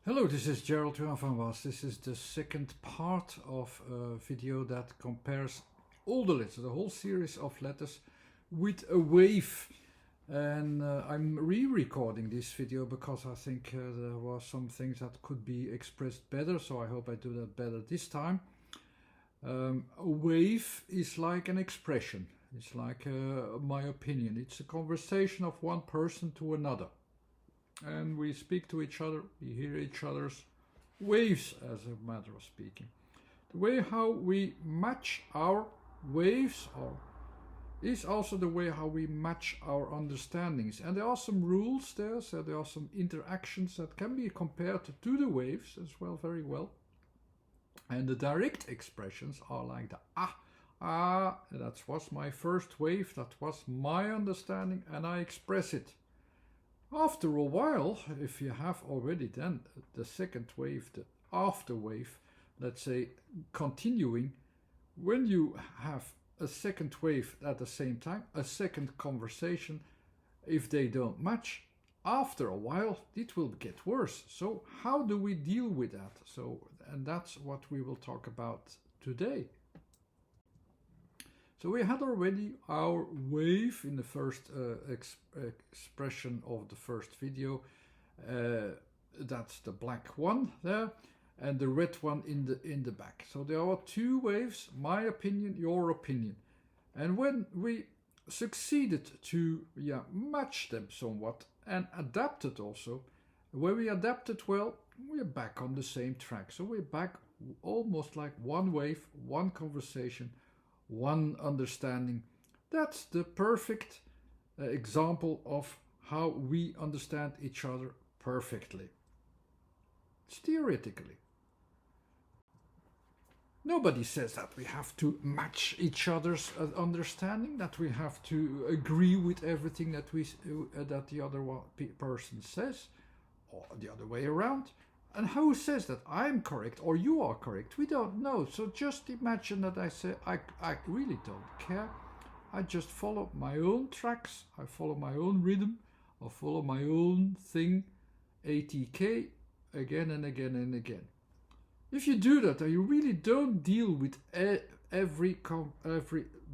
Hello, this is Gerald van Was. This is the second part of a video that compares all the letters, the whole series of letters, with a wave. And I'm re-recording this video because I think there were some things that could be expressed better, so I hope I do that better this time. A wave is like an expression. It's like my opinion. It's a conversation of one person to another. And we speak to each other, we hear each other's waves, as a matter of speaking. The way how we match our waves is also the way how we match our understandings. And there are some rules there, so there are some interactions that can be compared to the waves as well, very well. And the direct expressions are like the that was my first wave, that was my understanding, and I express it. After a while, if you have already then the second wave, the after wave, let's say continuing, when you have a second wave at the same time, a second conversation, if they don't match, after a while it will get worse. So how do we deal with that? And that's what we will talk about today. So we had already our wave in the first expression of the first video. That's the black one there, and the red one in the back. So there are two waves, my opinion, your opinion. And when we succeeded to match them somewhat and adapted also, when we adapted well, we're back on the same track. So we're back almost like one wave, one conversation, one understanding. That's the perfect example of how we understand each other perfectly. It's theoretically. Nobody says that we have to match each other's understanding, that we have to agree with everything that the other person says, or the other way around. And who says that I'm correct or you are correct? We don't know. So just imagine that I say, I really don't care. I just follow my own tracks. I follow my own rhythm. I follow my own thing, ATK, again and again and again. If you do that and you really don't deal with every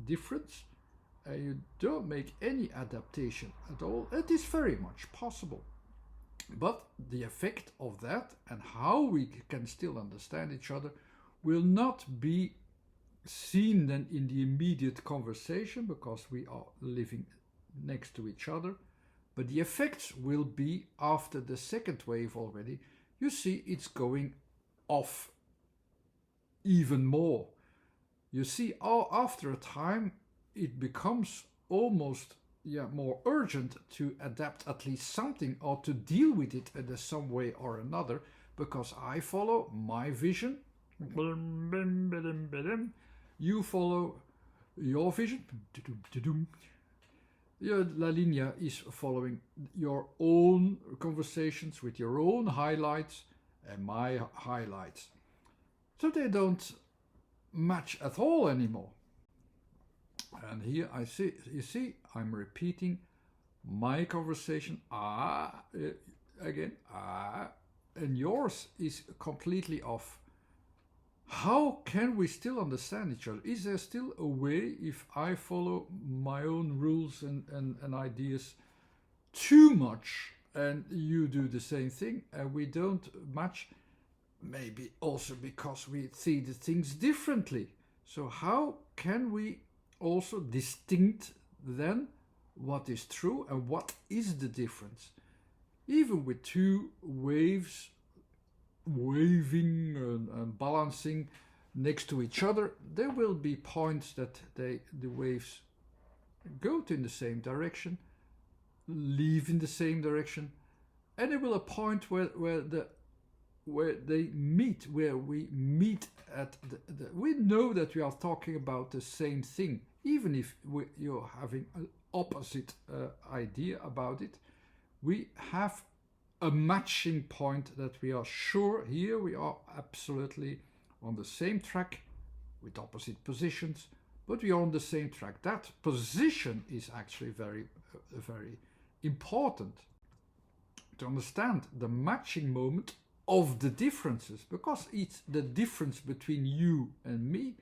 difference, and you don't make any adaptation at all, it is very much possible. But the effect of that and how we can still understand each other will not be seen then in the immediate conversation because we are living next to each other. But the effects will be after the second wave already. You see it's going off even more. You see, after a time it becomes almost more urgent to adapt at least something or to deal with it in some way or another, because I follow my vision, you follow your vision, La Linea is following your own conversations with your own highlights and my highlights. So they don't match at all anymore. And here you see, I'm repeating my conversation, again, and yours is completely off. How can we still understand each other? Is there still a way, if I follow my own rules and ideas too much and you do the same thing and we don't match? Maybe also because we see the things differently. So how can we also distinct then what is true and what is the difference? Even with two waves waving and balancing next to each other, there will be points that the waves go in the same direction, leave in the same direction, and there will a point where they meet, where we meet at we know that we are talking about the same thing, even if you're having an opposite idea about it. We have a matching point that we are sure here we are absolutely on the same track with opposite positions, but we are on the same track. That position is actually very, very important to understand the matching moment of the differences, because it's the difference between you and me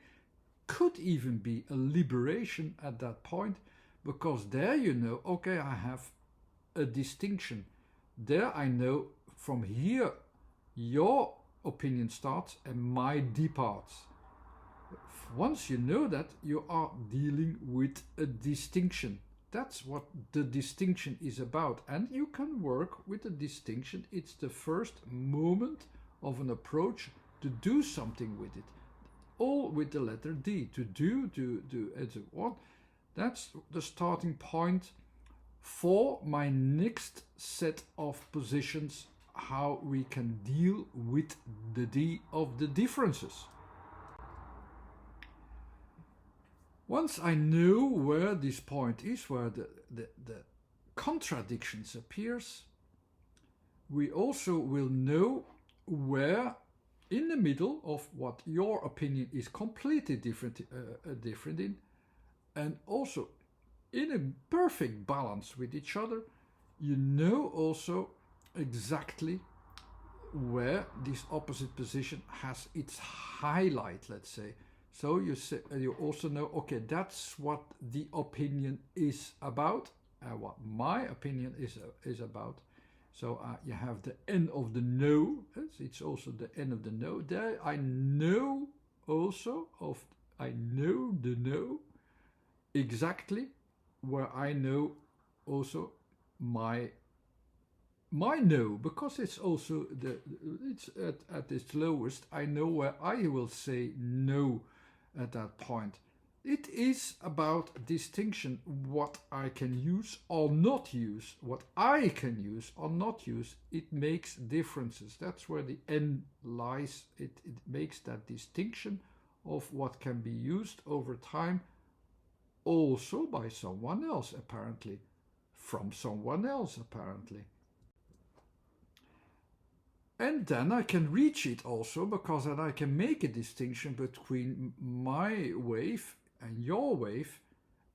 could even be a liberation at that point, because there you know, okay, I have a distinction. There I know from here your opinion starts and my departs. Once you know that, you are dealing with a distinction. That's what the distinction is about. And you can work with the distinction. It's the first moment of an approach to do something with it. All with the letter D. To do, and so on. That's the starting point for my next set of positions, how we can deal with the D of the differences. Once I know where this point is, where the contradictions appears, we also will know where in the middle of what your opinion is completely different in, and also in a perfect balance with each other, you know also exactly where this opposite position has its highlight, let's say. So you also know, okay, that's what the opinion is about, what my opinion is about. So you have the end of the no. It's also the end of the no. There I know also I know the no exactly where I know also my no, because it's also it's at its lowest. I know where I will say no at that point. It is about distinction, what I can use or not use, what I can use or not use. It makes differences. That's where the N lies. It makes that distinction of what can be used over time, also by someone else apparently, from someone else apparently. And then I can reach it also, because then I can make a distinction between my wave and your wave,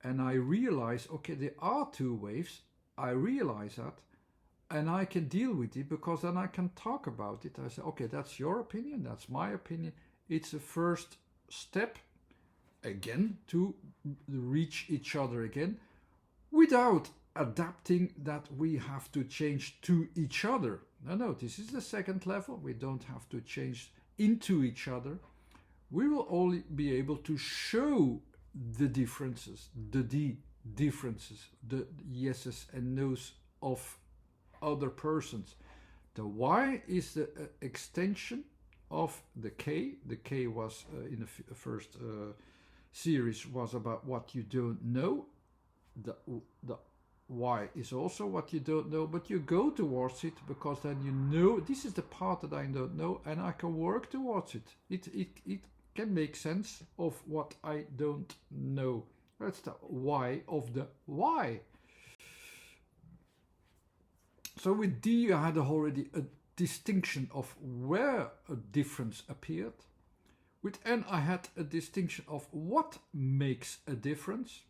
and I realize, okay, there are two waves. I realize that, and I can deal with it, because then I can talk about it. I say, okay, that's your opinion, that's my opinion. It's a first step again to reach each other again, without adapting that we have to change to each other. No, this is the second level. We don't have to change into each other. We will only be able to show the differences, the differences, the yeses and nos of other persons. The Y is the extension of the K. The K was in the first series was about what you don't know. The Y is also what you don't know, but you go towards it, because then you know this is the part that I don't know, and I can work towards it. It can make sense of what I don't know. That's the Y of the Y. So with D I had already a distinction of where a difference appeared. With N I had a distinction of what makes a difference.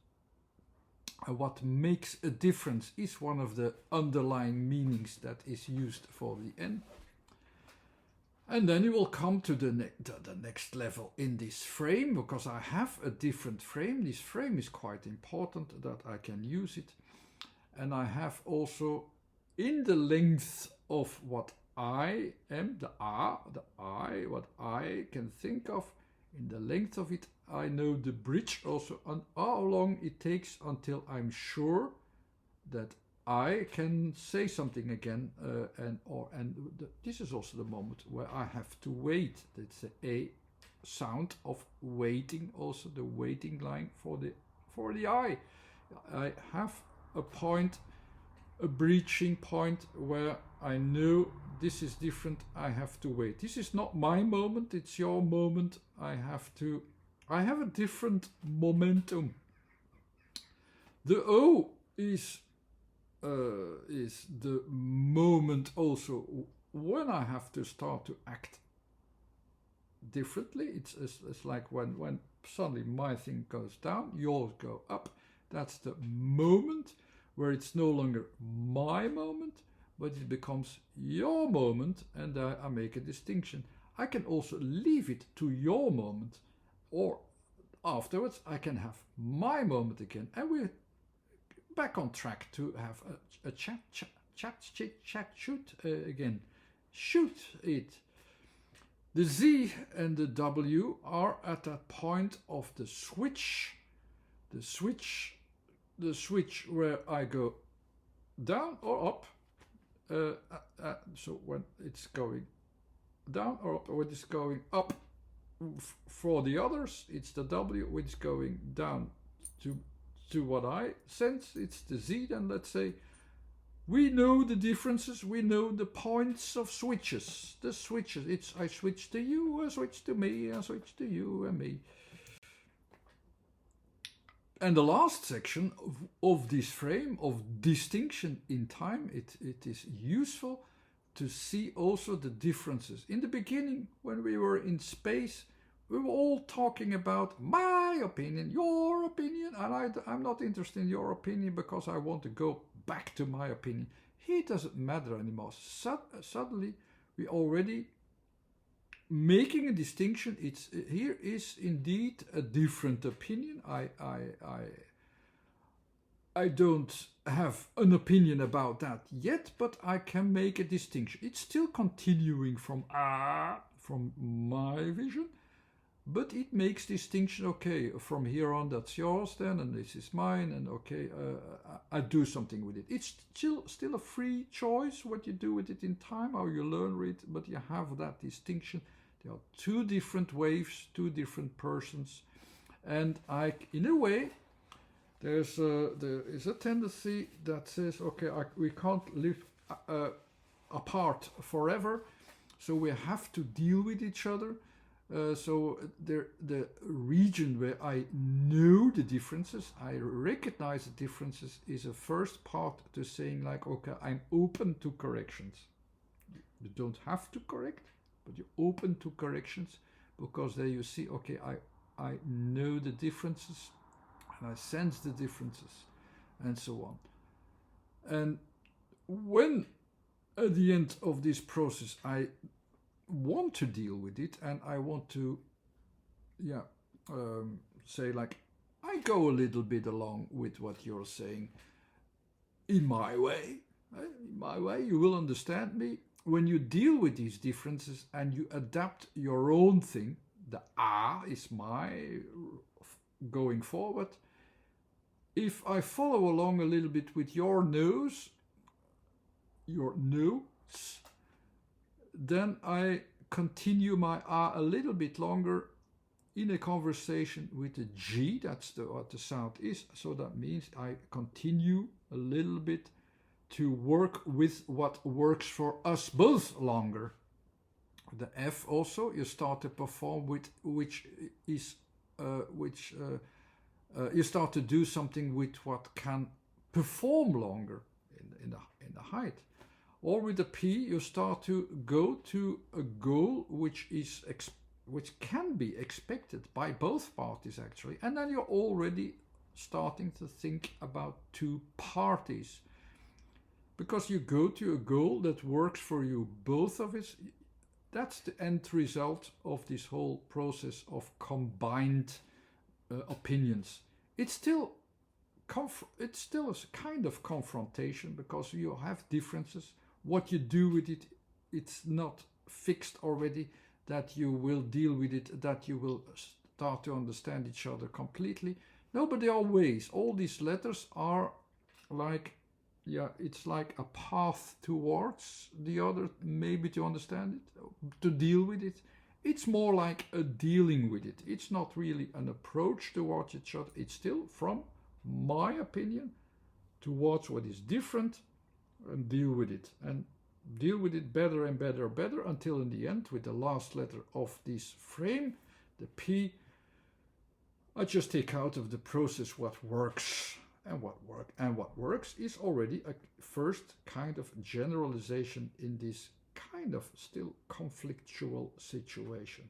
What makes a difference is one of the underlying meanings that is used for the N. And then you will come to the next level in this frame, because I have a different frame. This frame is quite important that I can use it. And I have also in the length of what I am, the I, what I can think of, in the length of it, I know the bridge also on how long it takes until I'm sure that I can say something again, this is also the moment where I have to wait. That's a sound of waiting, also the waiting line for the I. I have a point, a breaching point where I know this is different. I have to wait. This is not my moment, it's your moment. I have a different momentum. The O is the moment also when I have to start to act differently. It's like when suddenly my thing goes down, yours go up. That's the moment where it's no longer my moment, but it becomes your moment, and I make a distinction. I can also leave it to your moment, or afterwards I can have my moment again, and we're back on track to have a chat, shoot again. Shoot it. The Z and the W are at that point of the switch where I go down or up. So when it's going down or up, or when it's going up for the others, it's the W. When it's going down to what I sense, it's the Z. Then let's say we know the differences, we know the points of switches. The switches, it's I switch to you, I switch to me, I switch to you and me. And the last section of this frame of distinction in time, it is useful to see also the differences. In the beginning, when we were in space, we were all talking about my opinion, your opinion, and I'm not interested in your opinion because I want to go back to my opinion. It doesn't matter anymore. Suddenly, we already making a distinction. It's here is indeed a different opinion. I don't have an opinion about that yet, but I can make a distinction. It's still continuing from my vision, but it makes distinction. Okay, from here on that's yours then, and this is mine, and okay, I do something with it. It's still a free choice what you do with it in time, how you learn it, but you have that distinction. There are two different waves, two different persons, and in a way, there is a tendency that says, okay, we can't live apart forever, so we have to deal with each other. So the region where I know the differences, I recognize the differences, is a first part to saying like, okay, I'm open to corrections. You don't have to correct, but you're open to corrections, because there you see, okay, I know the differences, and I sense the differences, and so on. And when at the end of this process I want to deal with it, and I want to say like, I go a little bit along with what you're saying in my way. You will understand me. When you deal with these differences and you adapt your own thing, the is my going forward. If I follow along a little bit with your no's, then I continue my a little bit longer in a conversation with the G. That's what the sound is. So that means I continue a little bit to work with what works for us both longer. The F also, you start to perform with you start to do something with what can perform longer in the height. Or with the P, you start to go to a goal which can be expected by both parties actually, and then you're already starting to think about two parties. Because you go to a goal that works for you, both of it. That's the end result of this whole process of combined opinions. It's still a kind of confrontation, because you have differences. What you do with it, it's not fixed already that you will deal with it, that you will start to understand each other completely. No, but there are ways. All these letters are like, it's like a path towards the other, maybe to understand it, to deal with it. It's more like a dealing with it. It's not really an approach towards each other. It's still from my opinion towards what is different, and deal with it. And deal with it better and better and better, until in the end, with the last letter of this frame, the P, I just take out of the process what works. And what works is already a first kind of generalization in this kind of still conflictual situation.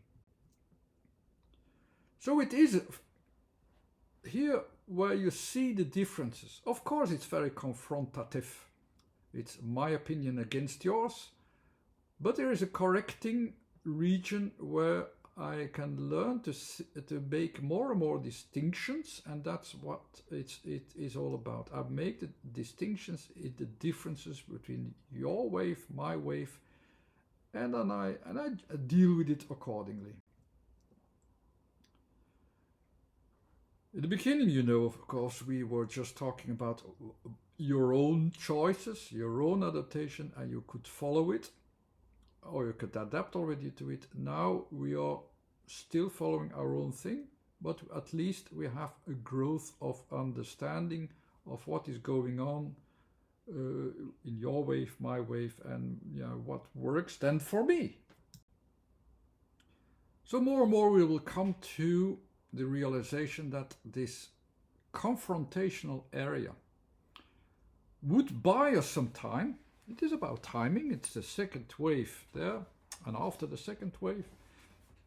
So it is here where you see the differences. Of course, it's very confrontative. It's my opinion against yours. But there is a correcting region where I can learn to make more and more distinctions, and that's what it is all about. I make the distinctions, the differences between your wave, my wave, and then I deal with it accordingly. In the beginning, you know, of course, we were just talking about your own choices, your own adaptation, and you could follow it, or you could adapt already to it. Now we are still following our own thing, but at least we have a growth of understanding of what is going on in your wave, my wave, and what works then for me. So more and more we will come to the realization that this confrontational area would buy us some time. It is about timing. It's the second wave there, and after the second wave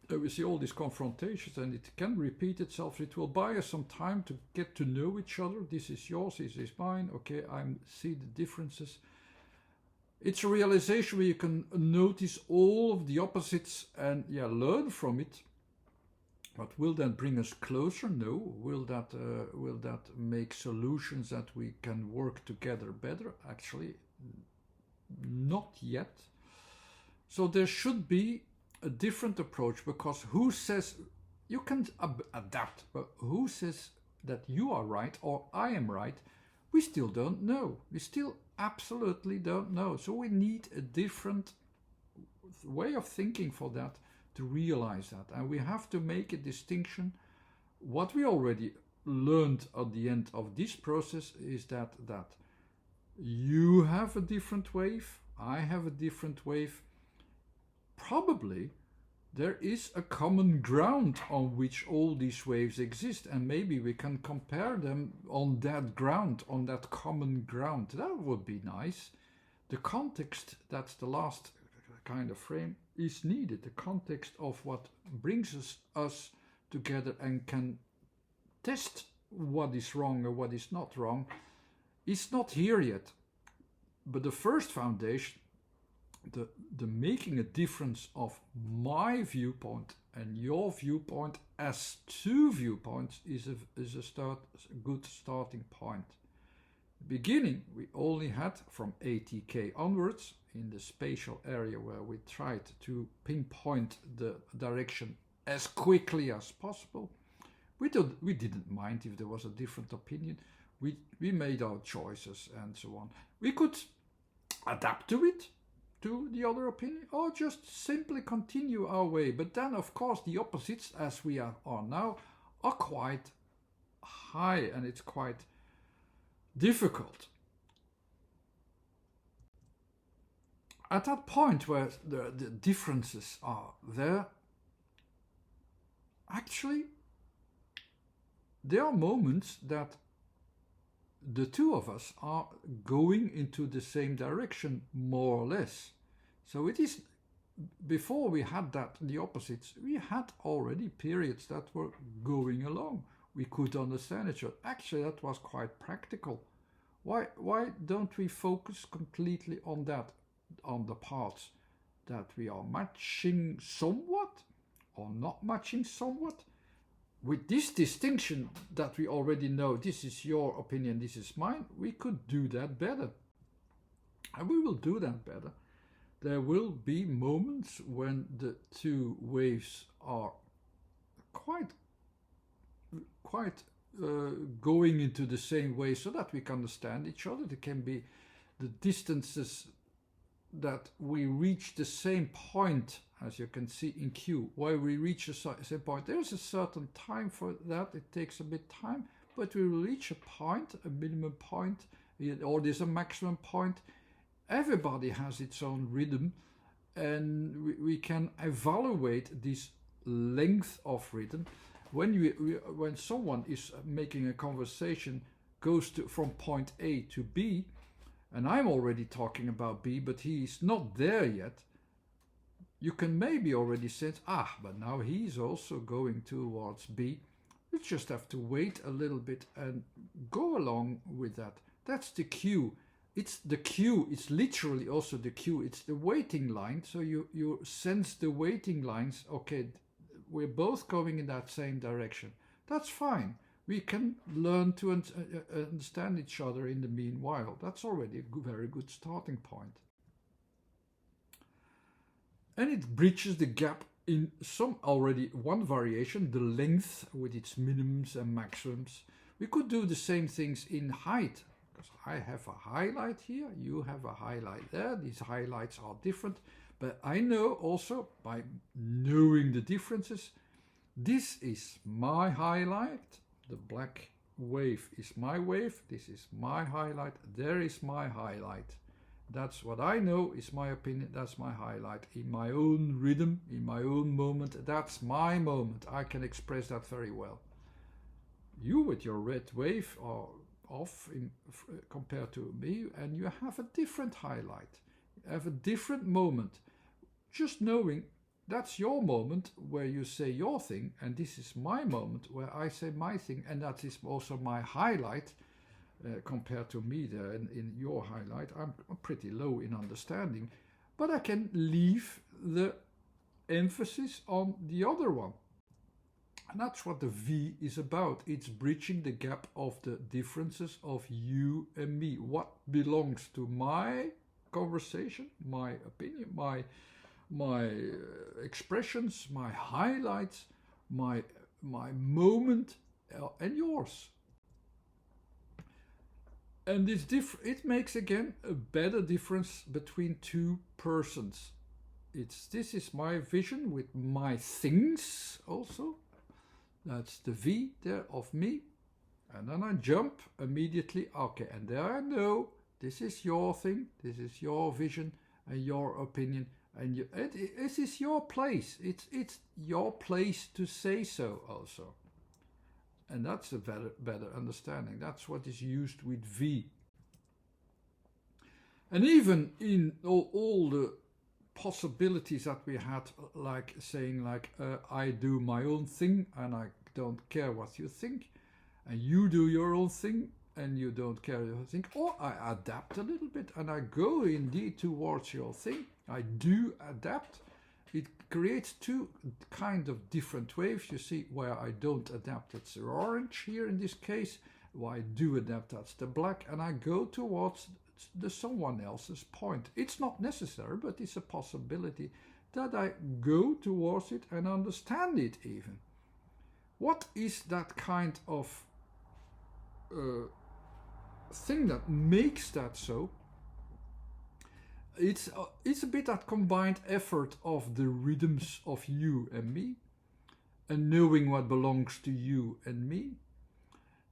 we see all these confrontations, and it can repeat itself. It will buy us some time to get to know each other. This is yours, this is mine. Okay, I see the differences. It's a realization where you can notice all of the opposites and learn from it. But will that bring us closer? No. Will that make solutions that we can work together better? Actually, not yet. So there should be a different approach, because who says you can adapt, but who says that you are right or I am right? We still don't know. We still absolutely don't know. So we need a different way of thinking for that, to realize that. And we have to make a distinction. What we already learned at the end of this process is that you have a different wave, I have a different wave. Probably there is a common ground on which all these waves exist, and maybe we can compare them on that ground, on that common ground. That would be nice. The context, that's the last kind of frame, is needed. The context of what brings us together and can test what is wrong or what is not wrong is not here yet. But the first foundation, the making a difference of my viewpoint and your viewpoint as two viewpoints is a good starting point. Beginning, we only had from ATK onwards, in the spatial area where we tried to pinpoint the direction as quickly as possible. We didn't mind if there was a different opinion. We made our choices and so on. We could adapt to it, to the other opinion, or just simply continue our way. But then, of course, the opposites, as we are now, are quite high, and it's quite difficult. At that point where the differences are there, actually, there are moments that the two of us are going into the same direction, more or less. So it is, before we had that, the opposites, we had already periods that were going along. We could understand each other. Actually, that was quite practical. Why don't we focus completely on that, on the parts that we are matching somewhat or not matching somewhat? With this distinction that we already know, this is your opinion, this is mine, we could do that better. And we will do that better. There will be moments when the two waves are quite going into the same way so that we can understand each other. There can be the distances that we reach the same point, as you can see in Q, where we reach the same point. There's a certain time for that. It takes a bit time, but we will reach a point, a minimum point, or there's a maximum point. Everybody has its own rhythm, and we can evaluate this length of rhythm. When someone is making a conversation, goes from point A to B, and I'm already talking about B, but he is not there yet, you can maybe already sense, but now he's also going towards B. You just have to wait a little bit and go along with that. That's the cue. it's the cue. It's literally also the cue. It's the waiting line. So you sense the waiting lines. Okay, we're both going in that same direction. That's fine. We can learn to understand each other in the meanwhile. That's already a very good starting point. And it bridges the gap in some already one variation, the length with its minimums and maximums. We could do the same things in height, because I have a highlight here, you have a highlight there. These highlights are different, but I know also by knowing the differences, this is my highlight, the black wave is my wave, this is my highlight, there is my highlight. That's what I know is my opinion, that's my highlight. In my own rhythm, in my own moment, that's my moment. I can express that very well. You with your red wave are off compared to me, and you have a different highlight. You have a different moment. Just knowing that's your moment where you say your thing, and this is my moment where I say my thing, and that is also my highlight. Compared to me there in your highlight, I'm pretty low in understanding, but I can leave the emphasis on the other one. And that's what the V is about. It's bridging the gap of the differences of you and me. What belongs to my conversation, my opinion, my expressions, my highlights, my moment, and yours. And it makes again a better difference between two persons. This is my vision with my things also. That's the V there of me. And then I jump immediately. Okay, and there I know this is your thing, this is your vision and your opinion. And this is your place. It's your place to say so also. And that's a better understanding. That's what is used with V. And even in all the possibilities that we had, like saying I do my own thing and I don't care what you think, and you do your own thing and you don't care what you think, or I adapt a little bit and I go indeed towards your thing. I do adapt. It creates two kind of different waves. You see, where I don't adapt, it's the orange here in this case. Where I do adapt, that's the black, and I go towards the someone else's point. It's not necessary, but it's a possibility that I go towards it and understand it even. What is that kind of thing that makes that so? It's a bit that combined effort of the rhythms of you and me, and knowing what belongs to you and me,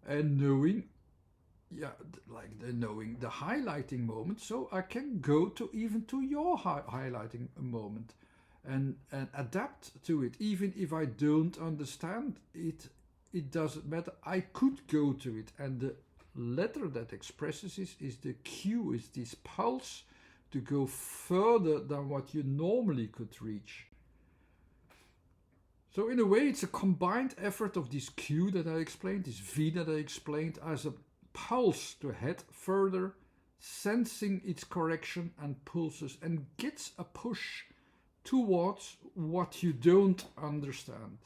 and knowing, knowing the highlighting moment, so I can go to your highlighting moment, and adapt to it, even if I don't understand it. It doesn't matter. I could go to it, and the letter that expresses it is the cue, is this pulse to go further than what you normally could reach. So in a way, it's a combined effort of this cue that I explained, this V that I explained, as a pulse to head further, sensing its correction and pulses, and gets a push towards what you don't understand.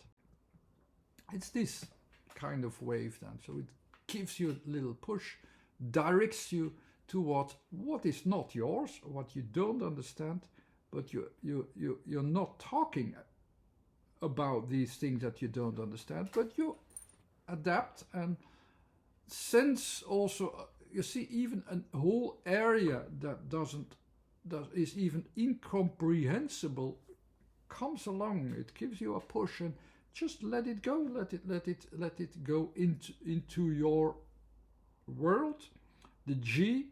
It's this kind of wave then. So it gives you a little push, directs you towards what is not yours, what you don't understand, but you're not talking about these things that you don't understand, but you adapt and sense also. You see, even a whole area that is even incomprehensible comes along. It gives you a push, and just let it go. Let it go into your world. The G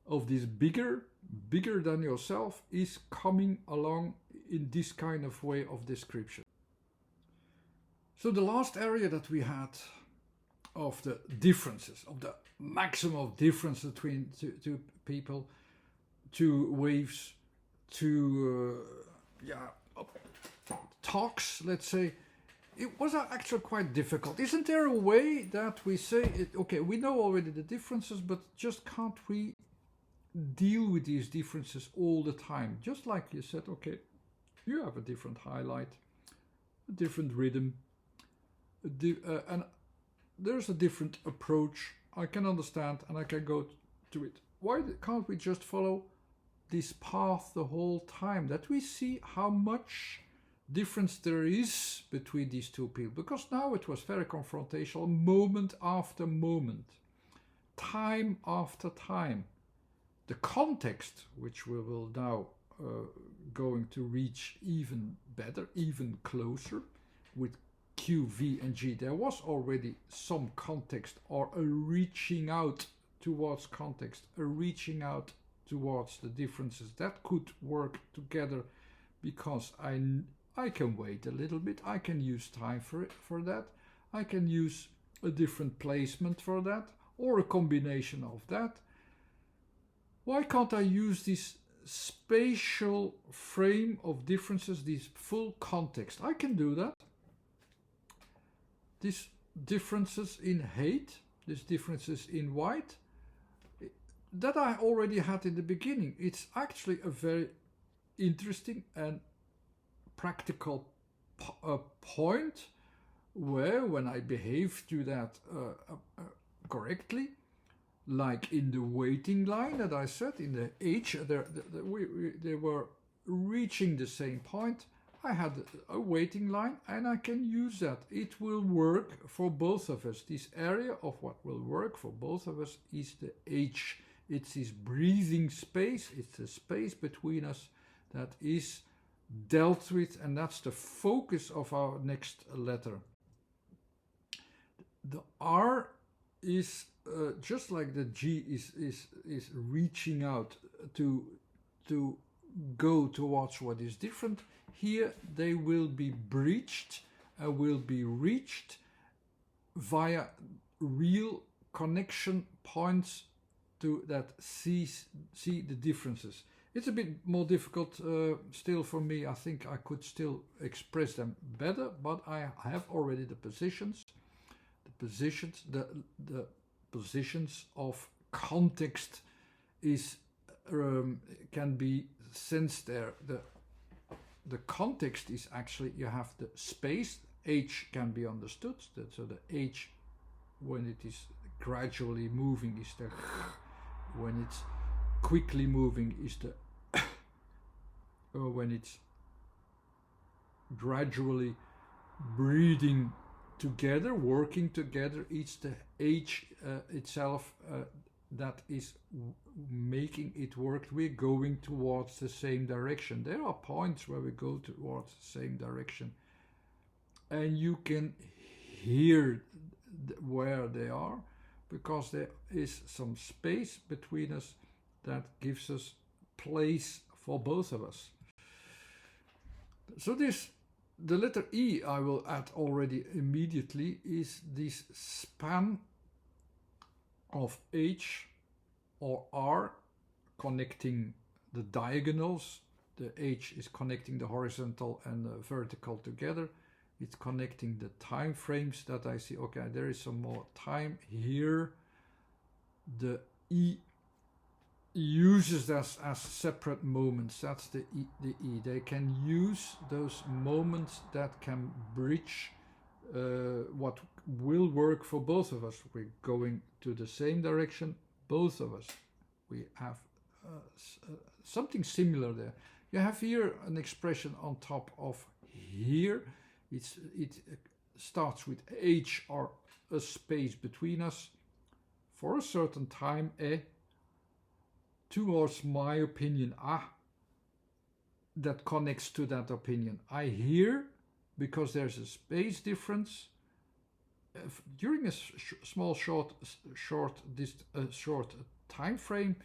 of this bigger than yourself is coming along in this kind of way of description. So the last area that we had of the differences, of the maximum of difference between two people, two waves, two talks, let's say, it was actually quite difficult. Isn't there a way that we say, okay, we know already the differences, but just can't we deal with these differences all the time. Just like you said, okay, you have a different highlight, a different rhythm, and there's a different approach. I can understand and I can go to it. Why can't we just follow this path the whole time, that we see how much difference there is between these two people? Because now it was very confrontational, moment after moment, time after time. The context, which we will now going to reach even better, even closer with Q, V and G. There was already some context, or a reaching out towards context, a reaching out towards the differences that could work together, because I can wait a little bit, I can use time for that, I can use a different placement for that, or a combination of that. Why can't I use this spatial frame of differences, this full context? I can do that. These differences in height, these differences in white, that I already had in the beginning. It's actually a very interesting and practical point where, when I behave to that correctly, like in the waiting line that I said, in the H, they were reaching the same point. I had a waiting line and I can use that. It will work for both of us. This area of what will work for both of us is the H. It's this breathing space. It's the space between us that is dealt with, and that's the focus of our next letter. The R is just like the G is reaching out to go towards what is different. Here they will be breached, will be reached via real connection points to that see the differences. It's a bit more difficult still for me. I think I could still express them better, but I have already the positions. The positions of context is can be sensed there. The context is actually, you have the space. H can be understood. So the H, when it is gradually moving, is the when it's quickly moving is the or when it's gradually breathing together, working together, it's the H itself that is making it work. We're going towards the same direction. There are points where we go towards the same direction, and you can hear where they are, because there is some space between us that gives us place for both of us. So the letter E I will add already immediately is this span of H or R connecting the diagonals. The H is connecting the horizontal and the vertical together. It's connecting the time frames that I see. Okay, there is some more time here. The E uses us as separate moments. That's the E. They can use those moments that can bridge what will work for both of us. We're going to the same direction, both of us. We have something similar there. You have here an expression on top of here. It starts with H, or a space between us, for a certain time, towards my opinion, that connects to that opinion. I hear, because there's a space difference, during a small short time frame,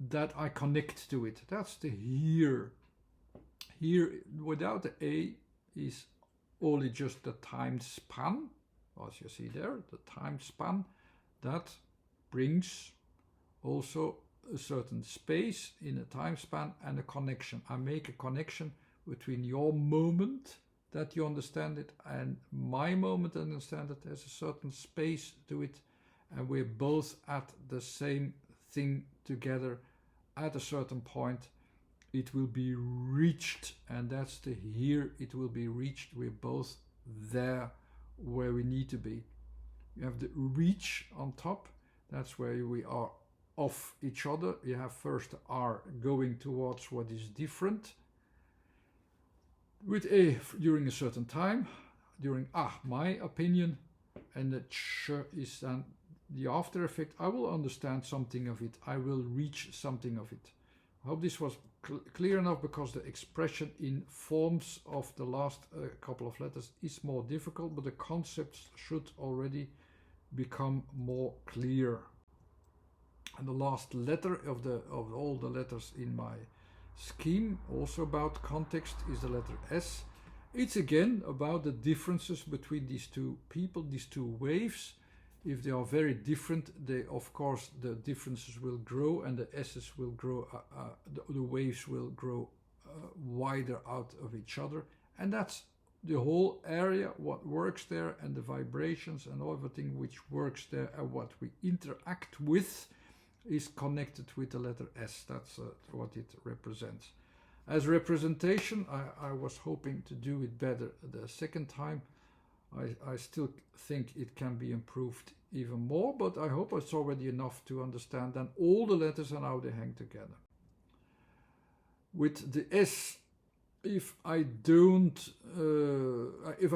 that I connect to it. That's the here. Here, without the A, is only just the time span, as you see there, the time span, that brings also a certain space in a time span and a connection. I make a connection between your moment that you understand it and my moment that I understand it. There's a certain space to it, and we're both at the same thing together at a certain point. It will be reached, and that's the here. It will be reached. We're both there where we need to be. You have the reach on top. That's where we are off each other. You have first the R going towards what is different with A during a certain time, during my opinion, and the ch is then the after effect. I will understand something of it. I will reach something of it. I hope this was clear enough, because the expression in forms of the last couple of letters is more difficult, but the concepts should already become more clear. And the last letter of all the letters in my scheme, also about context, is the letter S. It's again about the differences between these two people, these two waves. If they are very different, of course the differences will grow, and the S's will grow, the waves will grow wider out of each other. And that's the whole area, what works there, and the vibrations and everything which works there, and what we interact with is connected with the letter S. That's what it represents. As representation, I was hoping to do it better the second time. I still think it can be improved even more, but I hope it's already enough to understand then all the letters and how they hang together. With the S, if I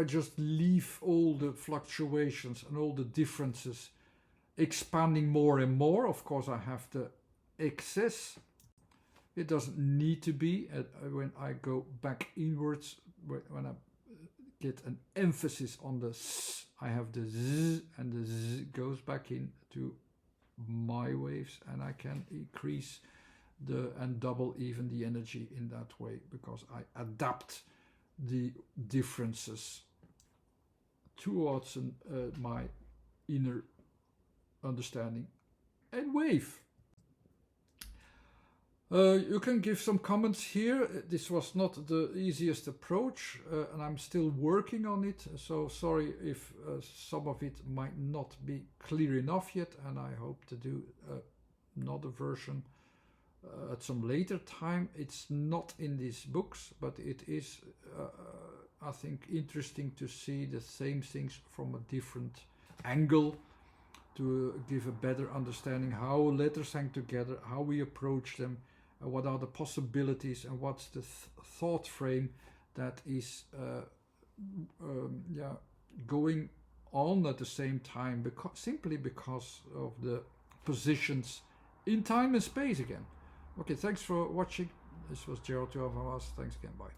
just leave all the fluctuations and all the differences expanding more and more, of course I have the excess. It doesn't need to be. When I go back inwards, when I get an emphasis on the S, I have the Z, and the Z goes back into my waves, and I can increase and double even the energy in that way, because I adapt the differences towards my inner understanding and wave. You can give some comments here. This was not the easiest approach, and I'm still working on it, so sorry if some of it might not be clear enough yet, and I hope to do another version at some later time. It's not in these books, but it is, I think, interesting to see the same things from a different angle, to give a better understanding how letters hang together, how we approach them, what are the possibilities, and what's the thought frame that is going on at the same time, simply because of the positions in time and space again. Okay, thanks for watching. This was Gerald Joavas. Thanks again. Bye.